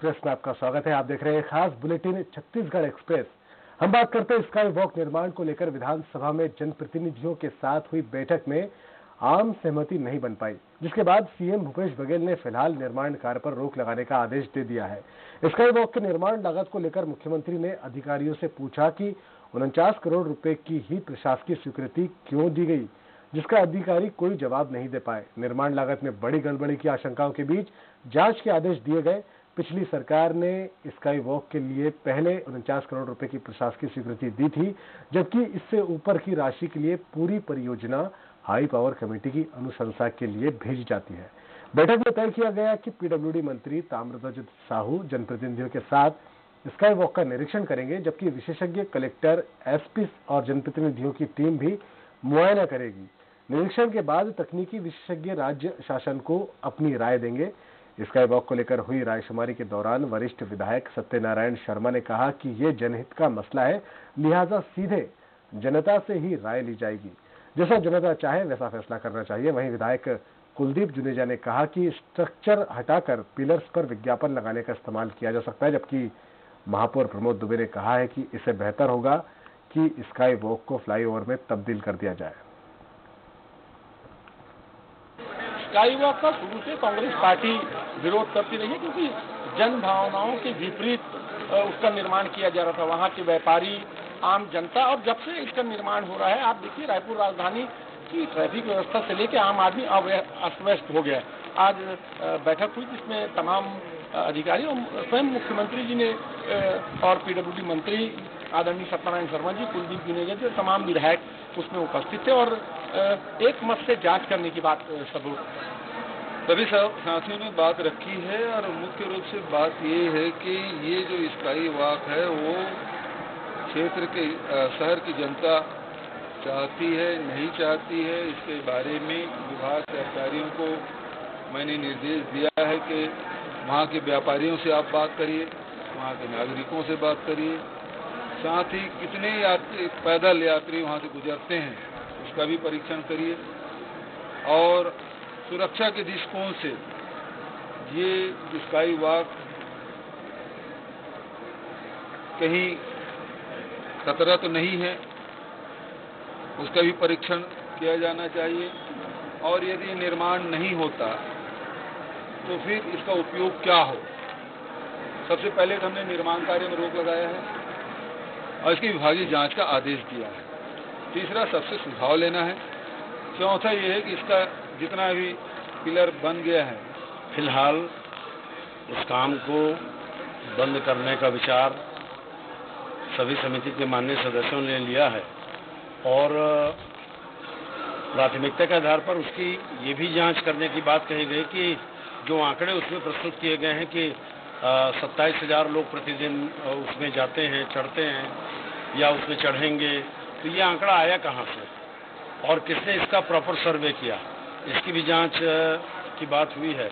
Express में आपका स्वागत है। आप देख रहे हैं खास बुलेटिन छत्तीसगढ़ एक्सप्रेस। हम बात करते हैं स्काई वॉक निर्माण को लेकर विधानसभा में जनप्रतिनिधियों के साथ हुई बैठक में आम सहमति नहीं बन पाई, जिसके बाद सीएम भूपेश बघेल ने फिलहाल निर्माण कार्य पर रोक लगाने का आदेश दे दिया है। स्काई वॉक के निर्माण लागत को लेकर मुख्यमंत्री ने अधिकारियों से पूछा कि 49 करोड़ रुपए की ही प्रशासकीय स्वीकृति क्यों दी गई, जिसका अधिकारी कोई जवाब नहीं दे पाए। निर्माण लागत में बड़ी गड़बड़ी की आशंकाओं के बीच जांच के आदेश दिए गए। पिछली सरकार ने स्काई वॉक के लिए पहले 49 करोड़ रुपए की प्रशासकीय स्वीकृति दी थी, जबकि इससे ऊपर की राशि के लिए पूरी परियोजना हाई पावर कमेटी की अनुशंसा के लिए भेजी जाती है। बैठक में तय किया गया कि पीडब्ल्यूडी मंत्री ताम्रध्वज साहू जनप्रतिनिधियों के साथ स्काई वॉक का निरीक्षण करेंगे, जबकि विशेषज्ञ कलेक्टर, एसपी और जनप्रतिनिधियों की टीम भी मुआयना करेगी। निरीक्षण के बाद तकनीकी विशेषज्ञ राज्य शासन को अपनी राय देंगे। स्काई वॉक को लेकर हुई रायशुमारी के दौरान वरिष्ठ विधायक सत्यनारायण शर्मा ने कहा कि ये जनहित का मसला है, लिहाजा सीधे जनता से ही राय ली जाएगी। जैसा जनता चाहे वैसा फैसला करना चाहिए। वहीं विधायक कुलदीप जुनेजा ने कहा कि स्ट्रक्चर हटाकर पिलर्स पर विज्ञापन लगाने का इस्तेमाल किया जा सकता है, जबकि महापौर प्रमोद दुबे ने कहा है कि इससे बेहतर होगा कि स्काई वॉक को फ्लाईओवर में तब्दील कर दिया जाए। स्काई वॉक का शुरू से कांग्रेस पार्टी विरोध करती रही है, क्योंकि जन भावनाओं के विपरीत उसका निर्माण किया जा रहा था। वहाँ के व्यापारी, आम जनता, और जब से इसका निर्माण हो रहा है, आप देखिए रायपुर राजधानी की ट्रैफिक व्यवस्था से लेकर आम आदमी अस्त व्यस्त हो गया। आज बैठक हुई जिसमें तमाम अधिकारी और स्वयं मुख्यमंत्री जी ने और पीडब्ल्यूडी मंत्री आदरणीय सत्यनारायण शर्मा जी, कुलदीप जुनेजा जी, तमाम विधायक उसमें उपस्थित थे और एक मत से जांच करने की बात सभी साथियों ने बात रखी है। और मुख्य रूप से बात ये है कि ये जो स्काई वॉक है वो क्षेत्र के शहर की जनता चाहती है, नहीं चाहती है, इसके बारे में विभाग के अधिकारियों को मैंने निर्देश दिया है कि वहाँ के व्यापारियों से आप बात करिए, वहाँ के नागरिकों से बात करिए, साथ ही कितने यात्री, पैदल यात्री वहाँ से गुजरते हैं उसका भी परीक्षण करिए। और सुरक्षा के दृष्टिकोण से ये स्काई वॉक कहीं खतरा तो नहीं है, उसका भी परीक्षण किया जाना चाहिए। और यदि निर्माण नहीं होता तो फिर इसका उपयोग क्या हो। सबसे पहले तो हमने निर्माण कार्य में रोक लगाया है और इसकी विभागीय जांच का आदेश दिया है। तीसरा, सबसे सुझाव लेना है। चौथा ये है कि इसका जितना भी पिलर बन गया है, फिलहाल उस काम को बंद करने का विचार सभी समिति के माननीय सदस्यों ने लिया है और प्राथमिकता के आधार पर उसकी ये भी जांच करने की बात कही गई कि जो आंकड़े उसमें प्रस्तुत किए गए हैं कि 27,000 लोग प्रतिदिन उसमें जाते हैं, चढ़ते हैं या उसमें चढ़ेंगे, तो ये आंकड़ा आया कहाँ से और किसने इसका प्रॉपर सर्वे किया, इसकी भी जांच की बात हुई है।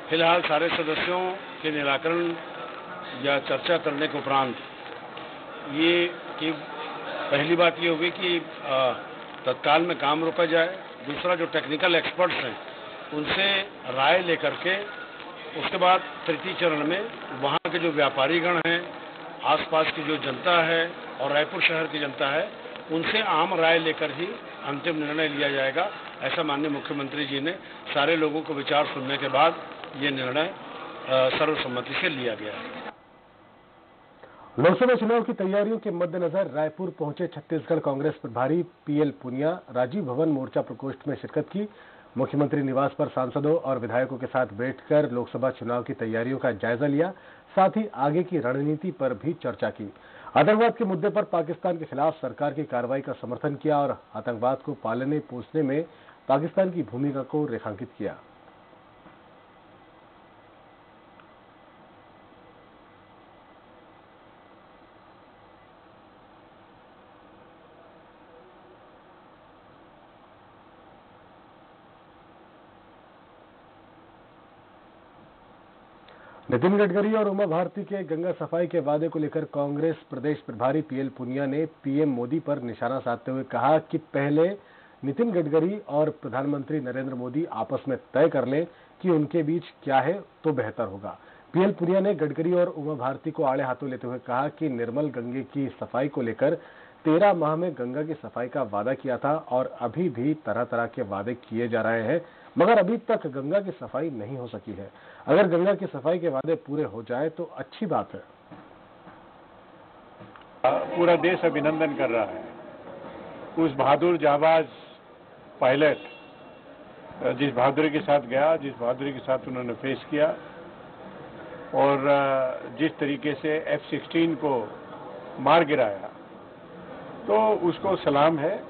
फिलहाल सारे सदस्यों के निराकरण या चर्चा करने के उपरांत ये कि पहली बात ये होगी कि तत्काल में काम रोका जाए। दूसरा, जो टेक्निकल एक्सपर्ट्स हैं उनसे राय लेकर के उसके बाद तृतीय चरण में वहाँ के जो व्यापारीगण हैं, आसपास की जो जनता है और रायपुर शहर की जनता है, उनसे आम राय लेकर ही अंतिम निर्णय लिया जाएगा। ऐसा माननीय मुख्यमंत्री जी ने सारे लोगों को विचार सुनने के बाद ये निर्णय सर्वसम्मति से लिया गया है। लोकसभा चुनाव की तैयारियों के मद्देनजर रायपुर पहुंचे छत्तीसगढ़ कांग्रेस प्रभारी पीएल पुनिया राजीव भवन मोर्चा प्रकोष्ठ में शिरकत की। मुख्यमंत्री निवास पर सांसदों और विधायकों के साथ बैठकर लोकसभा चुनाव की तैयारियों का जायजा लिया, साथ ही आगे की रणनीति पर भी चर्चा की। आतंकवाद के मुद्दे पर पाकिस्तान के खिलाफ सरकार की कार्रवाई का समर्थन किया और आतंकवाद को पालने पोसने में पाकिस्तान की भूमिका को रेखांकित किया। नितिन गडकरी और उमा भारती के गंगा सफाई के वादे को लेकर कांग्रेस प्रदेश प्रभारी पीएल पुनिया ने पीएम मोदी पर निशाना साधते हुए कहा कि पहले नितिन गडकरी और प्रधानमंत्री नरेंद्र मोदी आपस में तय कर लें कि उनके बीच क्या है तो बेहतर होगा। पीएल पुनिया ने गडकरी और उमा भारती को आड़े हाथों लेते हुए कहा कि निर्मल गंगे की सफाई को लेकर 13 माह में गंगा की सफाई का वादा किया था और अभी भी तरह तरह के वादे किए जा रहे हैं, मगर अभी तक गंगा की सफाई नहीं हो सकी है। अगर गंगा की सफाई के वादे पूरे हो जाए तो अच्छी बात है। पूरा देश अभिनंदन कर रहा है उस बहादुर जाबाज पायलट, जिस बहादुरी के साथ गया, जिस बहादुरी के साथ उन्होंने फेस किया और जिस तरीके से F-16 को मार गिराया, तो उसको सलाम है।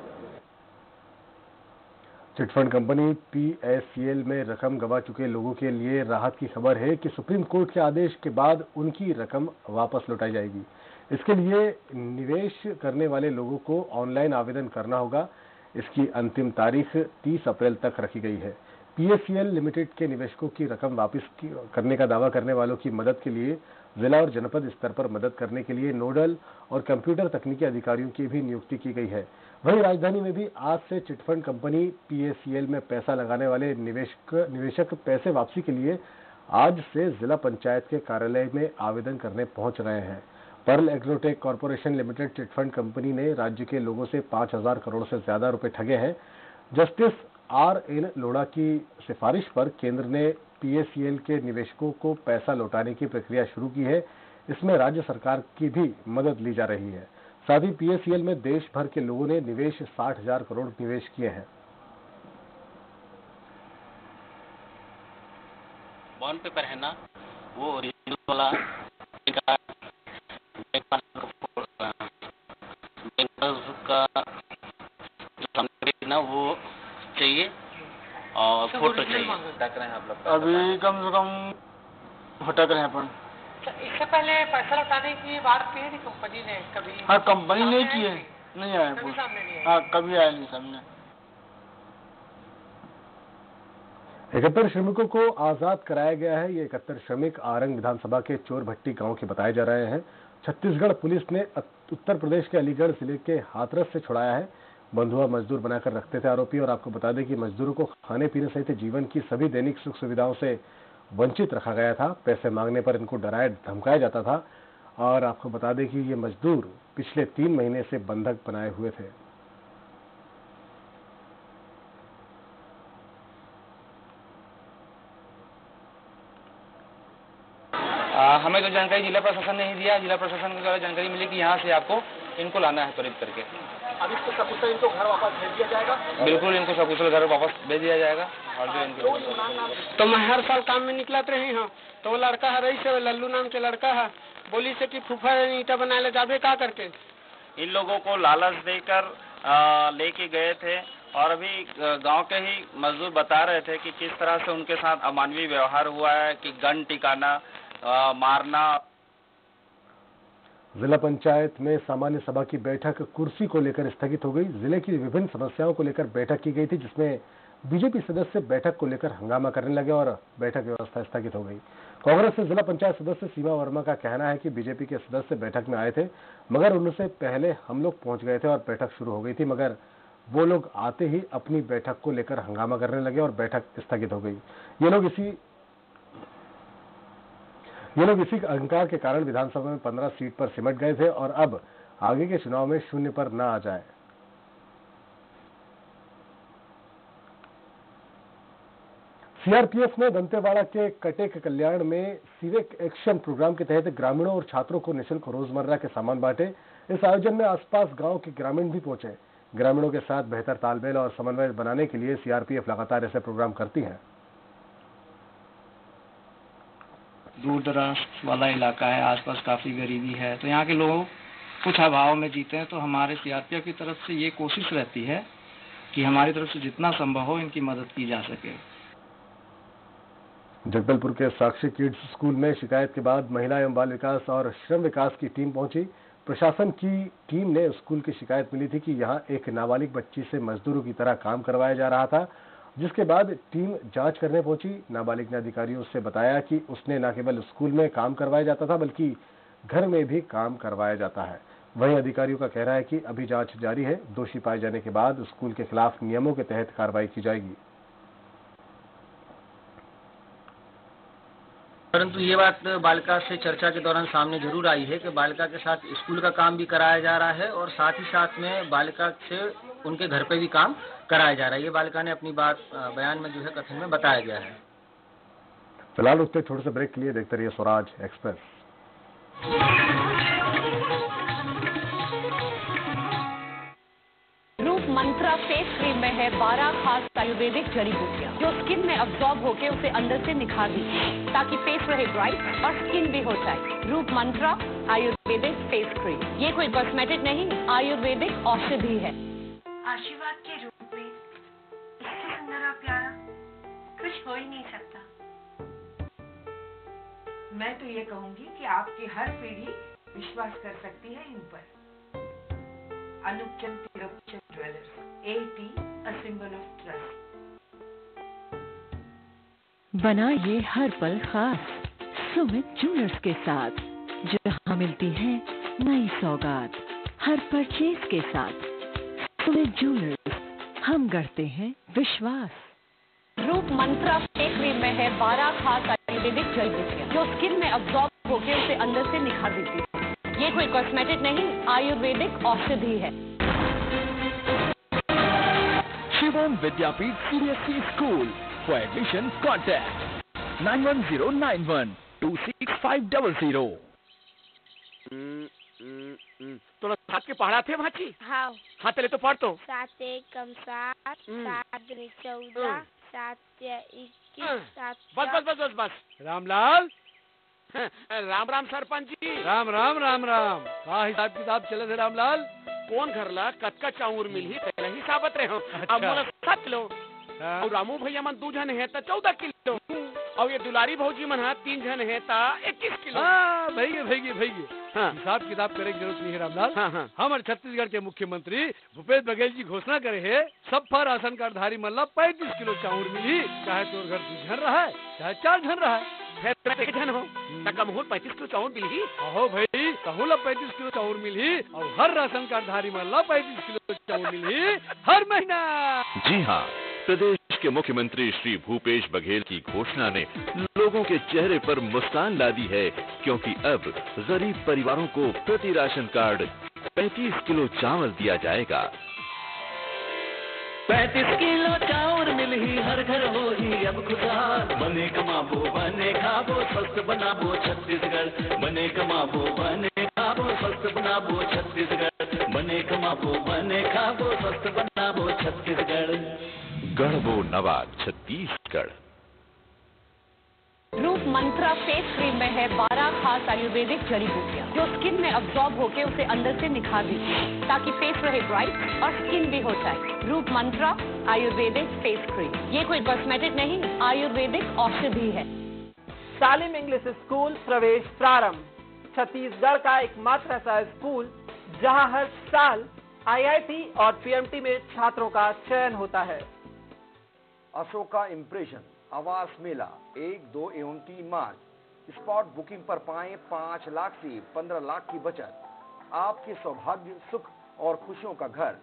चिटफंड कंपनी PACL में रकम गंवा चुके लोगों के लिए राहत की खबर है कि सुप्रीम कोर्ट के आदेश के बाद उनकी रकम वापस लौटाई जाएगी। इसके लिए निवेश करने वाले लोगों को ऑनलाइन आवेदन करना होगा। इसकी अंतिम तारीख 30 अप्रैल तक रखी गई है। PACL लिमिटेड के निवेशकों की रकम वापस करने का दावा करने वालों की मदद के लिए जिला और जनपद स्तर पर मदद करने के लिए नोडल और कंप्यूटर तकनीकी अधिकारियों की भी नियुक्ति की गई है। वहीं राजधानी में भी आज से चिटफंड कंपनी PACL में पैसा लगाने वाले निवेशक पैसे वापसी के लिए आज से जिला पंचायत के कार्यालय में आवेदन करने पहुंच रहे हैं। Pearl Agrotech Corporation Limited chit fund company ने राज्य के लोगों से 5,000 करोड़ से ज्यादा रुपए ठगे हैं। जस्टिस RN लोढ़ा की सिफारिश पर केंद्र ने PACL के निवेशकों को पैसा लौटाने की प्रक्रिया शुरू की है। इसमें राज्य सरकार की भी मदद ली जा रही है। साथ ही PACL में देश भर के लोगों ने निवेश 60,000 करोड़ निवेश किए हैं। बॉन्ड पेपर है ना, वो ओरिजिनल वाला का ना वो चाहिए और फोटो चाहिए। भटक रहे हैं आप लोग? अभी कम से कम भटक रहे हैं अपन। इससे पहले पैसा लौटाने की बात की है कंपनी ने कभी? हाँ, कंपनी नहीं की है, नहीं आया कुछ। हाँ, कभी आया नहीं सामने। 71 श्रमिकों को आजाद कराया गया है। ये 71 श्रमिक आरंग विधानसभा के चोरभट्टी गांव के बताए जा रहे हैं। छत्तीसगढ़ पुलिस ने उत्तर प्रदेश के अलीगढ़ जिले के हाथरस से छुड़ाया है। बंधुआ मजदूर बनाकर रखते थे आरोपी। और आपको बता दें कि मजदूरों को खाने पीने सहित जीवन की सभी दैनिक सुख सुविधाओं से वंचित रखा गया था। पैसे मांगने पर इनको डराया धमकाया जाता था। और आपको बता दें कि ये मजदूर पिछले 3 महीने से बंधक बनाए हुए थे। हमें तो जानकारी जिला प्रशासन ने ही दिया। जिला प्रशासन के द्वारा जानकारी मिली कि यहाँ से आपको इनको लाना है त्वरित करके। अभी तो सकुशल इनको घर वापस भेज दिया जाएगा? बिल्कुल, इनको सकुशल घर वापस भेज दिया जाएगा। और जो इनको तो मैं हर साल काम में निकलत रही हूँ, तो वो लड़का है रही से लल्लू नाम के लड़का है, बोली से कि फूफा ईटा बनाए ले जाबे का करके। इन लोगों को लालच देकर लेके गए थे और अभी गांव के ही मजदूर बता रहे थे कि किस तरह से उनके साथ अमानवीय व्यवहार हुआ है, कि गन टिकाना, मारना। जिला पंचायत में सामान्य सभा की बैठक कुर्सी को लेकर स्थगित हो गई। जिले की विभिन्न समस्याओं को लेकर बैठक की गई थी, जिसमें बीजेपी सदस्य बैठक को लेकर हंगामा करने लगे और बैठक व्यवस्था स्थगित हो गई। कांग्रेस से जिला पंचायत सदस्य सीमा वर्मा का कहना है कि बीजेपी के सदस्य बैठक में आए थे, मगर उनसे पहले हम लोग पहुंच गए थे और बैठक शुरू हो गई थी, मगर वो लोग आते ही अपनी बैठक को लेकर हंगामा करने लगे और बैठक स्थगित हो गई। ये लोग इसी अहंकार के कारण विधानसभा में 15 सीट पर सिमट गए थे और अब आगे के चुनाव में शून्य पर न आ जाए। सीआरपीएफ ने दंतेवाड़ा के कटेक कल्याण में सिविक एक्शन प्रोग्राम के तहत ग्रामीणों और छात्रों को निःशुल्क रोजमर्रा के सामान बांटे। इस आयोजन में आसपास गांव के ग्रामीण भी पहुंचे। ग्रामीणों के साथ बेहतर तालमेल और समन्वय बनाने के लिए सीआरपीएफ लगातार ऐसे प्रोग्राम करती है। दूर दराज वाला इलाका है, आसपास काफ़ी गरीबी है, तो यहाँ के लोग कुछ अभाव में जीते हैं। तो हमारे सीआरपीएफ की तरफ से ये कोशिश रहती है कि हमारी तरफ से जितना संभव हो इनकी मदद की जा सके। जगदलपुर के साक्षी किड्स स्कूल में शिकायत के बाद महिला एवं बाल विकास और श्रम विकास की टीम पहुंची। प्रशासन की टीम ने स्कूल की शिकायत मिली थी कि यहां एक नाबालिग बच्ची से मजदूरों की तरह काम करवाया जा रहा था, जिसके बाद टीम जांच करने पहुंची। नाबालिग ने अधिकारियों से बताया कि उसने न केवल स्कूल में काम करवाया जाता था बल्कि घर में भी काम करवाया जाता है। वहीं अधिकारियों का कहना है कि अभी जांच जारी है। दोषी पाए जाने के बाद स्कूल के खिलाफ नियमों के तहत कार्रवाई की जाएगी। परंतु ये बात बालिका से चर्चा के दौरान सामने जरूर आई है कि बालिका के साथ स्कूल का काम भी कराया जा रहा है और साथ ही साथ में बालिका से उनके घर पे भी काम कराया जा रहा है। ये बालिका ने अपनी बात बयान में जो है कथन में बताया गया है। फिलहाल उसके छोटे से ब्रेक के लिए देखते रहिए स्वराज एक्सप्रेस। रूप मंत्रा फेस क्रीम में है 12 खास आयुर्वेदिक जड़ी बूटियां जो स्किन में अब्सॉर्ब होकर उसे अंदर से निखार देती है ताकि फेस रहे ब्राइट और स्किन भी हो जाए। रूप मंत्रा आयुर्वेदिक फेस क्रीम, ये कोई कॉस्मेटिक नहीं, आयुर्वेदिक औषधि है। आशीर्वाद के रूप में इससे सुंदर और प्यारा कुछ हो ही नहीं सकता। मैं तो ये कहूंगी कि आपकी हर पीढ़ी विश्वास कर सकती है इन पर। अनुपचंद तिरुपचंद jewellers, 80, a symbol of trust। बना ये हर पल खास सुमित ज्वेलर्स के साथ, जहां मिलती है नई सौगात हर परचेज के साथ। सुमित ज्वेलर्स, हम करते हैं विश्वास। रूप मंत्रा फेस क्रीम में है 12 खास आयुर्वेदिक जड़ी बूटियां जो स्किन में अब्सॉर्ब होकर उसे अंदर से निखार देती है। ये कोई कॉस्मेटिक नहीं, आयुर्वेदिक औषधि है। Shivam Vidyapeeth CBSE school, for admission contact 91091 26500। तोरा साथ के पढ़ा थे भाची? हाँ। हाँ तेरे तो पढ़ तो। 7 एक कम 7, 7 दूनी 14, 7 या 21, 7। बस बस बस बस बस। रामलाल, राम राम सरपंच जी। राम राम राम राम। हाँ हिसाब किताब चले थे रामलाल। कौन घरला कतका चाउर मिल ही पहले ही साबत रहे हो। अब मोला 7 किलो और रामू भैया मन 2 जन है तो 14 किलो और ये दुलारी भौजी मन 3 जन है तो 21 किलो। हाँ भैया हाँ। हिसाब किताब करे की जरूरत नहीं है रामलाल। हाँ। हमारे छत्तीसगढ़ के मुख्यमंत्री भूपेश बघेल जी घोषणा करे है सबका राशन कार्ड धारी मल्ला 35 किलो चाउर मिली, चाहे तोर घर 2 जन रहा है चाहे 4 जन रहा है। फिर जन हो तक मुहूर्त 35 किलो चाउर मिली। अहो भाई कहूला 35 किलो चाउर मिली और हर राशन कार्ड धारी मल्ला 35 किलो चाउर मिली हर महीना। जी हाँ, प्रदेश के मुख्यमंत्री श्री भूपेश बघेल की घोषणा ने लोगों के चेहरे पर मुस्कान ला दी है, क्योंकि अब गरीब परिवारों को प्रति राशन कार्ड 35 किलो चावल दिया जाएगा। 35 किलो चाउर मिल ही हर घर हो ही अब खुशहाल। बने कमाबो बने खाबो स्वस्थ बनाबो छत्तीसगढ़। बने कमाबो बने खाबो स्वस्थ बनाबो छत्तीसगढ़। बने कमाबो बने खाबो स्वस्थ बनाबो छत्तीसगढ़। गढ़बो नवाब छत्तीसगढ़। रूप मंत्रा फेस क्रीम में है 12 खास आयुर्वेदिक जड़ी बूटियां जो स्किन में अब्सॉर्ब होकर उसे अंदर से निखार देती है ताकि फेस रहे ब्राइट और स्किन भी हो जाए। रूप मंत्रा आयुर्वेदिक फेस क्रीम, ये कोई कॉस्मेटिक नहीं, आयुर्वेदिक औषधि है। सालिम इंग्लिश स्कूल प्रवेश प्रारंभ। छत्तीसगढ़ का एकमात्र ऐसा स्कूल जहां हर साल IIT और PMT में छात्रों का चयन होता है। अशोका इम्प्रेशन आवास मेला 1, 2 एवं 3 मार्च। स्पॉट बुकिंग पर पाएं 5 लाख से 15 लाख की बचत। आपके सौभाग्य, सुख और खुशियों का घर।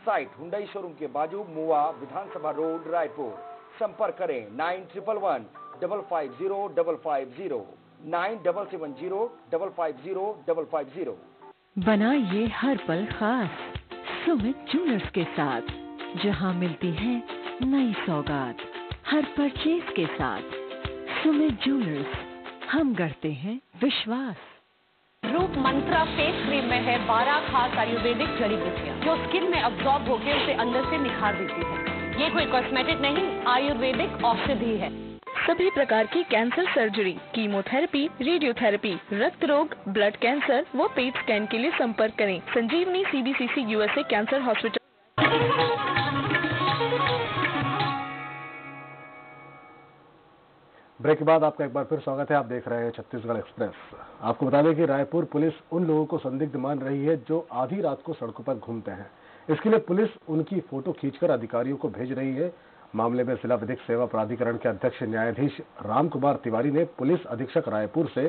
साइट हुंडई शोरूम के बाजू, मुआ, विधानसभा रोड, रायपुर। संपर्क करें 9111 550 550 9770 550 550। बना ये हर पल खास सुमित ज्वेलर्स के साथ, जहां मिलती है नई सौगात हर परचेज के साथ। सुमित ज्वेलर्स, हम करते हैं विश्वास। रूप मंत्रा फेस क्रीम में है 12 खास आयुर्वेदिक जड़ी बूटियां जो स्किन में अब्सॉर्ब होकर उसे अंदर से निखार देती है। ये कोई कॉस्मेटिक नहीं, आयुर्वेदिक औषधि है। सभी प्रकार की कैंसर सर्जरी, कीमोथेरेपी, रेडियोथेरेपी, रक्त रोग, ब्लड कैंसर व पेट स्कैन के लिए संपर्क करें Sanjeevani CBCC USA cancer hospital. Break के बाद आपका एक बार फिर स्वागत है। आप देख रहे हैं छत्तीसगढ़ एक्सप्रेस। आपको बता दें कि रायपुर पुलिस उन लोगों को संदिग्ध मान रही है जो आधी रात को सड़कों पर घूमते हैं। इसके लिए पुलिस उनकी फोटो खींचकर अधिकारियों को भेज रही है। मामले में जिला विधिक सेवा प्राधिकरण के अध्यक्ष न्यायाधीश राम कुमार तिवारी ने पुलिस अधीक्षक रायपुर से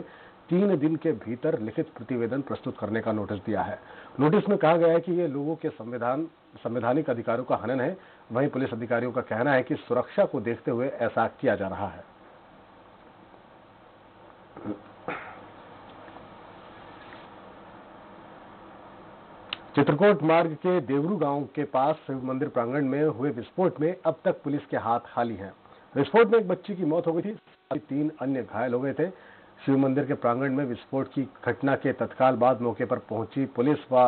3 दिन के भीतर लिखित प्रतिवेदन प्रस्तुत करने का नोटिस दिया है। नोटिस में कहा गया है कि ये लोगों के संवैधानिक अधिकारों का हनन है। वहीं पुलिस अधिकारियों का कहना है कि सुरक्षा को देखते हुए ऐसा किया जा रहा है। चित्रकूट मार्ग के देवरू गांव के पास शिव मंदिर प्रांगण में हुए विस्फोट में अब तक पुलिस के हाथ खाली हैं। विस्फोट में एक बच्ची की मौत हो गई थी, 3 अन्य घायल हो गए थे। शिव मंदिर के प्रांगण में विस्फोट की घटना के तत्काल बाद मौके पर पहुंची पुलिस व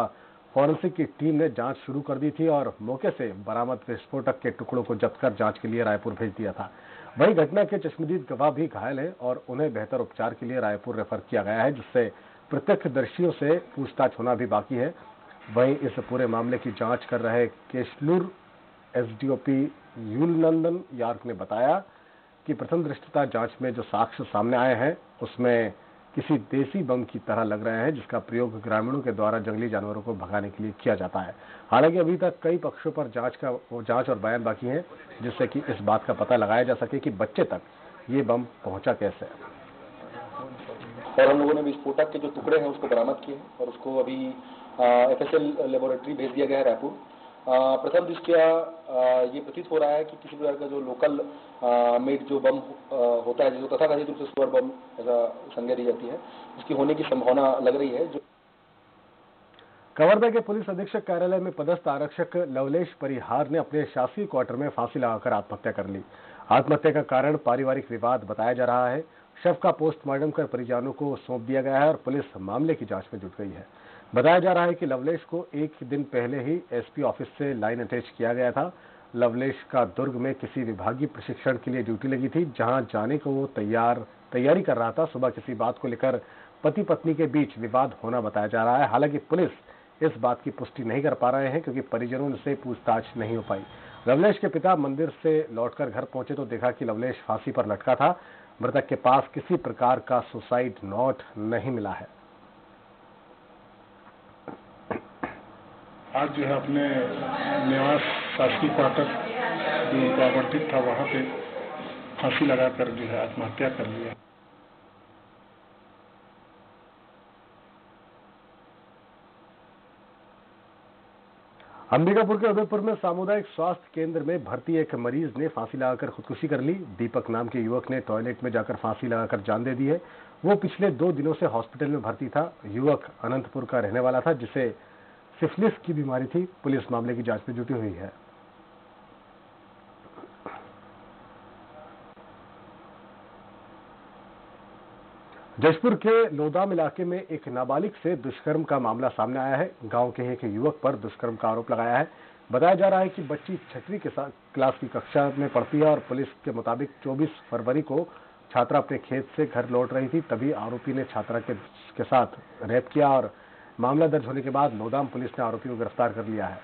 फॉरेंसिक की टीम ने जांच शुरू कर दी थी और मौके से बरामद विस्फोटक के टुकड़ों को जब्त कर जांच के लिए रायपुर भेज दिया था। वहीं घटना के चश्मदीद गवाह भी घायल हैं और उन्हें बेहतर उपचार के लिए रायपुर रेफर किया गया है, जिससे प्रत्यक्षदर्शियों से पूछताछ होना भी बाकी है। वहीं इस पूरे मामले की जांच कर रहे केशलूर एसडीओपी यूलनंदन यार्क ने बताया कि प्रथम दृष्टया जांच में जो साक्ष्य सामने आए हैं उसमें किसी देसी बम की तरह लग रहे हैं, जिसका प्रयोग ग्रामीणों के द्वारा जंगली जानवरों को भगाने के लिए किया जाता है। हालांकि अभी तक कई पक्षों पर जांच और बयान बाकी हैं, जिससे कि इस बात का पता लगाया जा सके कि बच्चे तक ये बम पहुंचा कैसे। और हम लोगों ने विस्फोटक के जो टुकड़े हैं उसको बरामद किए और उसको अभी एफएसएल लेबोरेटरी भेज दिया गया है रायपुर। प्रथम दृष्टया ये प्रतीत हो रहा है कि किसी प्रकार का जो लोकल मेड जो बम होता है, जो तथाकथित रूप से सुअर बम ऐसा संज्ञा दी जाती है, उसकी होने की संभावना लग रही है। जो कवर्धा के पुलिस अधीक्षक कार्यालय में पदस्थ आरक्षक लवलेश परिहार ने अपने शासकीय क्वार्टर में फांसी लगाकर आत्महत्या कर ली। आत्महत्या का कारण पारिवारिक विवाद बताया जा रहा है। शव का पोस्टमार्टम कर परिजनों को सौंप दिया गया है और पुलिस मामले की जांच में जुट गई है। बताया जा रहा है कि लवलेश को एक दिन पहले ही एसपी ऑफिस से लाइन अटैच किया गया था। लवलेश का दुर्ग में किसी विभागीय प्रशिक्षण के लिए ड्यूटी लगी थी, जहां जाने को वो तैयारी कर रहा था। सुबह किसी बात को लेकर पति पत्नी के बीच विवाद होना बताया जा रहा है। हालांकि पुलिस इस बात की पुष्टि नहीं कर पा रहे हैं क्योंकि परिजनों से पूछताछ नहीं हो पाई। लवलेश के पिता मंदिर से लौटकर घर पहुंचे तो देखा कि लवलेश फांसी पर लटका था। मृतक के पास किसी प्रकार का सुसाइड नोट नहीं मिला है। आज जो है अपने निवास शासकीय क्वार्टर जो उनका आवंटित था वहाँ पे फांसी लगाकर जो है आत्महत्या कर लिया। अंबिकापुर के उदयपुर में सामुदायिक स्वास्थ्य केंद्र में भर्ती एक मरीज ने फांसी लगाकर खुदकुशी कर ली। दीपक नाम के युवक ने टॉयलेट में जाकर फांसी लगाकर जान दे दी है। वो पिछले 2 दिनों से हॉस्पिटल में भर्ती था। युवक अनंतपुर का रहने वाला था, जिसे सिफिलिस की बीमारी थी। पुलिस मामले की जांच में जुटी हुई है। जशपुर के लोदाम इलाके में एक नाबालिग से दुष्कर्म का मामला सामने आया है। गांव के एक युवक पर दुष्कर्म का आरोप लगाया है। बताया जा रहा है कि बच्ची 6वीं क्लास की कक्षा में पढ़ती है और पुलिस के मुताबिक 24 फरवरी को छात्रा अपने खेत से घर लौट रही थी, तभी आरोपी ने छात्रा के साथ रेप किया और मामला दर्ज होने के बाद लोदाम पुलिस ने आरोपी को गिरफ्तार कर लिया है।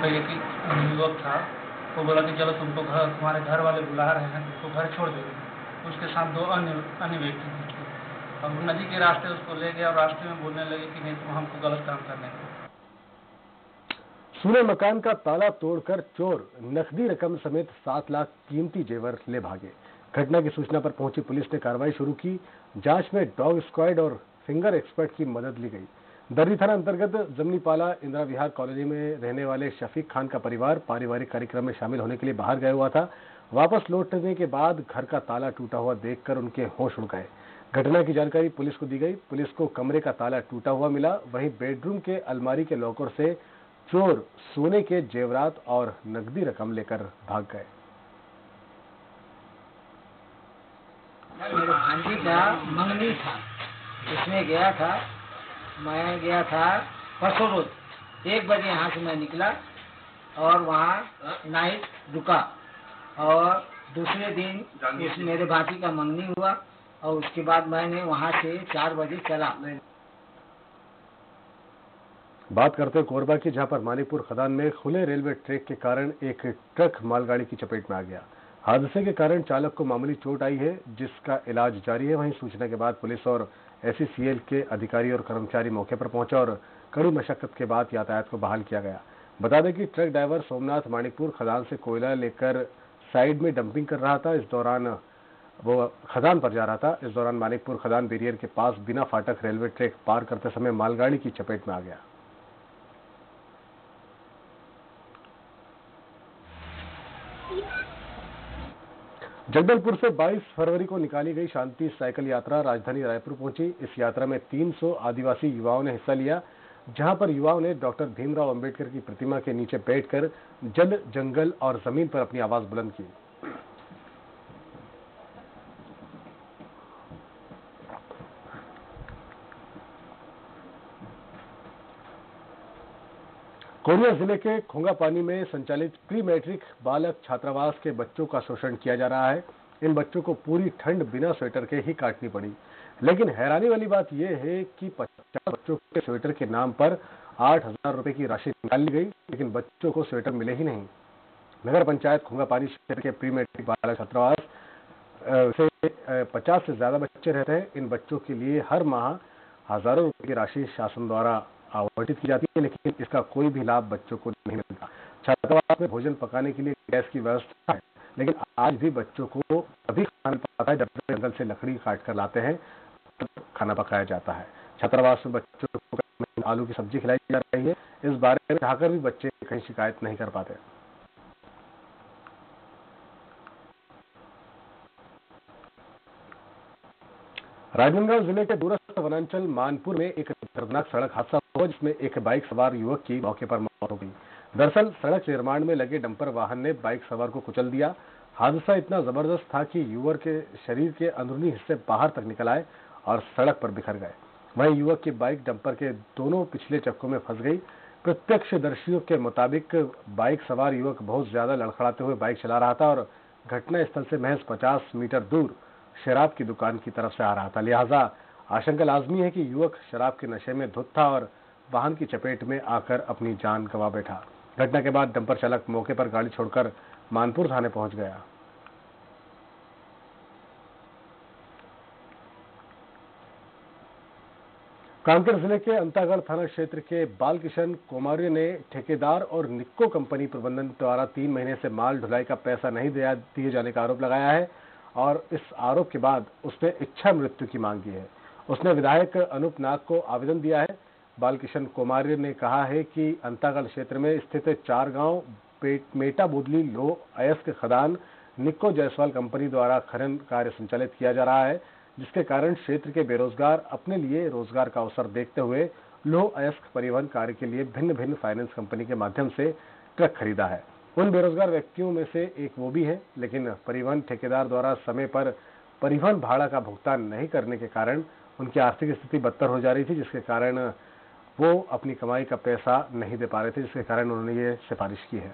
एक युवक था, वो बोला कि चलो तुमको तुम्हारे घर वाले बुला रहे हैं, तुमको घर छोड़ देंगे। उसके साथ 2 अन्य व्यक्ति थे। अब नदी के रास्ते उसको ले गया और रास्ते में बोलने लगे कि नहीं तुम हमको गलत काम करने को। सूने मकान का ताला तोड़कर चोर नकदी रकम समेत 7 लाख कीमती जेवर ले भागे। घटना की सूचना पर पहुंची पुलिस ने कार्रवाई शुरू की। जांच में डॉग स्क्वाड और फिंगर एक्सपर्ट की मदद ली गई। दर्री थाना अंतर्गत जमनीपाला इंदिरा विहार कॉलोनी में रहने वाले शफीक खान का परिवार पारिवारिक कार्यक्रम में शामिल होने के लिए बाहर गया हुआ था। वापस लौटने के बाद घर का ताला टूटा हुआ देखकर उनके होश उड़ गए। घटना की जानकारी पुलिस को दी गई। पुलिस को कमरे का ताला टूटा हुआ मिला। वहीं बेडरूम के अलमारी के लॉकर से चोर सोने के जेवरात और नकदी रकम लेकर भाग गए। मेरे भांजी का मंगनी था, उसमें गया था। मैं गया था परसों रोज 1 बजे यहाँ से मैं निकला और वहाँ नाइट रुका और दूसरे दिन उस मेरे भांजी का मंगनी हुआ और उसके बाद मैंने वहाँ से 4 बजे चला। बात करते हैं कोरबा की, जहां पर मानिकपुर खदान में खुले रेलवे ट्रैक के कारण एक ट्रक मालगाड़ी की चपेट में आ गया। हादसे के कारण चालक को मामूली चोट आई है, जिसका इलाज जारी है। वहीं सूचना के बाद पुलिस और एससीसीएल के अधिकारी और कर्मचारी मौके पर पहुंचे और कड़ी मशक्कत के बाद यातायात को बहाल किया गया। बता दें कि ट्रक ड्राइवर सोमनाथ मानिकपुर खदान से कोयला लेकर साइड में डंपिंग कर रहा था। इस दौरान वो खदान पर जा रहा था। इस दौरान मानिकपुर खदान बैरियर के पास बिना फाटक रेलवे ट्रैक पार करते समय मालगाड़ी की चपेट में आ गया। जगदलपुर से 22 फरवरी को निकाली गई शांति साइकिल यात्रा राजधानी रायपुर पहुंची। इस यात्रा में 300 आदिवासी युवाओं ने हिस्सा लिया, जहां पर युवाओं ने डॉक्टर भीमराव अंबेडकर की प्रतिमा के नीचे बैठकर जल, जंगल और जमीन पर अपनी आवाज बुलंद की। कोरिया जिले के खोंगापानी में संचालित प्री मैट्रिक बालक छात्रावास के बच्चों का शोषण किया जा रहा है। इन बच्चों को पूरी ठंड बिना स्वेटर के ही काटनी पड़ी। लेकिन हैरानी वाली बात यह है कि 50 बच्चों के स्वेटर के नाम पर 8,000 रुपए की राशि निकाल ली गई, लेकिन बच्चों को स्वेटर मिले ही नहीं। नगर पंचायत खोंगापानी क्षेत्र के प्री मैट्रिक बालक छात्रावास से 50 से ज्यादा बच्चे रहते हैं। इन बच्चों के लिए हर माह हजारों रुपए की राशि शासन द्वारा आवंटित की जाती है, लेकिन इसका कोई भी लाभ बच्चों को नहीं मिलता। छात्रावास में भोजन पकाने के लिए गैस की व्यवस्था है, लेकिन आज भी बच्चों को अभी खाना पकाता है जब जंगल से लकड़ी काट कर लाते हैं, खाना पकाया जाता है। छात्रावास में बच्चों को आलू की सब्जी खिलाई जा रही है। इस बारे में चाहकर भी बच्चे कहीं शिकायत नहीं कर पाते। राजनांदगांव जिले के दूरस्थ वनांचल मानपुर में एक दर्दनाक सड़क हादसा हुआ, जिसमें एक बाइक सवार युवक की मौके पर मौत हो गई। दरअसल सड़क निर्माण में लगे डंपर वाहन ने बाइक सवार को कुचल दिया। हादसा इतना जबरदस्त था कि युवक के शरीर के अंदरूनी हिस्से बाहर तक निकल आए और सड़क पर बिखर गए। वहीं युवक की बाइक डंपर के दोनों पिछले चक्कों में फंस गई। प्रत्यक्षदर्शियों के मुताबिक बाइक सवार युवक बहुत ज्यादा लड़खड़ाते हुए बाइक चला रहा था और घटना स्थल से महज 50 मीटर दूर शराब की दुकान की तरफ से आ रहा था। लिहाजा आशंका लाजमी है कि युवक शराब के नशे में धुत था और वाहन की चपेट में आकर अपनी जान गंवा बैठा। घटना के बाद डंपर चालक मौके पर गाड़ी छोड़कर मानपुर थाने पहुंच गया। कांकेर जिले के अंतागढ़ थाना क्षेत्र के बालकिशन कोमारिया ने ठेकेदार और निक्को कंपनी प्रबंधन द्वारा 3 महीने से माल ढुलाई का पैसा नहीं दिए जाने का आरोप लगाया है और इस आरोप के बाद उसने इच्छा मृत्यु की मांग की है। उसने विधायक अनूप नाग को आवेदन दिया है। बालकिशन कोमारिया ने कहा है कि अंतागढ़ क्षेत्र में स्थित 4 गांव मेटा बोदली लो अयस्क खदान निक्को जायसवाल कंपनी द्वारा खनन कार्य संचालित किया जा रहा है, जिसके कारण क्षेत्र के बेरोजगार अपने लिए रोजगार का अवसर देखते हुए लोह अयस्क परिवहन कार्य के लिए भिन्न भिन्न फाइनेंस कंपनी के माध्यम से ट्रक खरीदा है। उन बेरोजगार व्यक्तियों में से एक वो भी है, लेकिन परिवहन ठेकेदार द्वारा समय पर परिवहन भाड़ा का भुगतान नहीं करने के कारण उनकी आर्थिक स्थिति बदतर हो जा रही थी, जिसके कारण वो अपनी कमाई का पैसा नहीं दे पा रहे थे, जिसके कारण उन्होंने ये सिफारिश की है।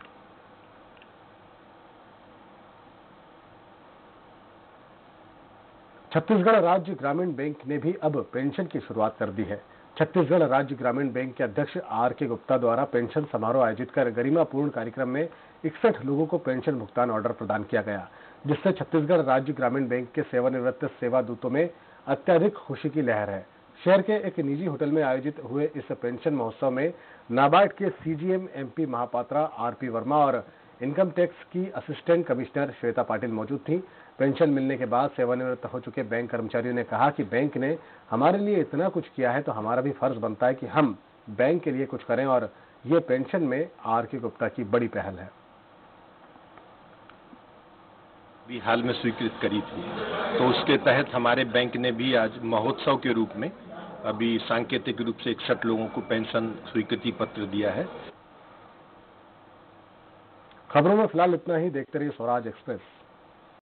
छत्तीसगढ़ राज्य ग्रामीण बैंक ने भी अब पेंशन की शुरुआत कर दी है। छत्तीसगढ़ राज्य ग्रामीण बैंक के अध्यक्ष आर.के. गुप्ता द्वारा पेंशन समारोह आयोजित कर गरिमापूर्ण कार्यक्रम में 61 लोगों को पेंशन भुगतान ऑर्डर प्रदान किया गया, जिससे छत्तीसगढ़ राज्य ग्रामीण बैंक के सेवानिवृत्त सेवा दूतों में अत्यधिक खुशी की लहर है। शहर के एक निजी होटल में आयोजित हुए इस पेंशन महोत्सव में नाबार्ड के CGM M P Mahapatra R P. Verma और इनकम टैक्स की असिस्टेंट कमिश्नर श्वेता पाटिल मौजूद थी। पेंशन मिलने के बाद सेवानिवृत्त हो चुके बैंक कर्मचारियों ने कहा कि बैंक ने हमारे लिए इतना कुछ किया है तो हमारा भी फर्ज बनता है कि हम बैंक के लिए कुछ करें, और ये पेंशन में आर.के. गुप्ता की बड़ी पहल है। भी हाल में स्वीकृत करी थी, तो उसके तहत हमारे बैंक ने भी आज महोत्सव के रूप में अभी सांकेतिक रूप से 61 लोगों को पेंशन स्वीकृति पत्र दिया है। खबरों में फिलहाल इतना ही। देखते रहिए स्वराज एक्सप्रेस।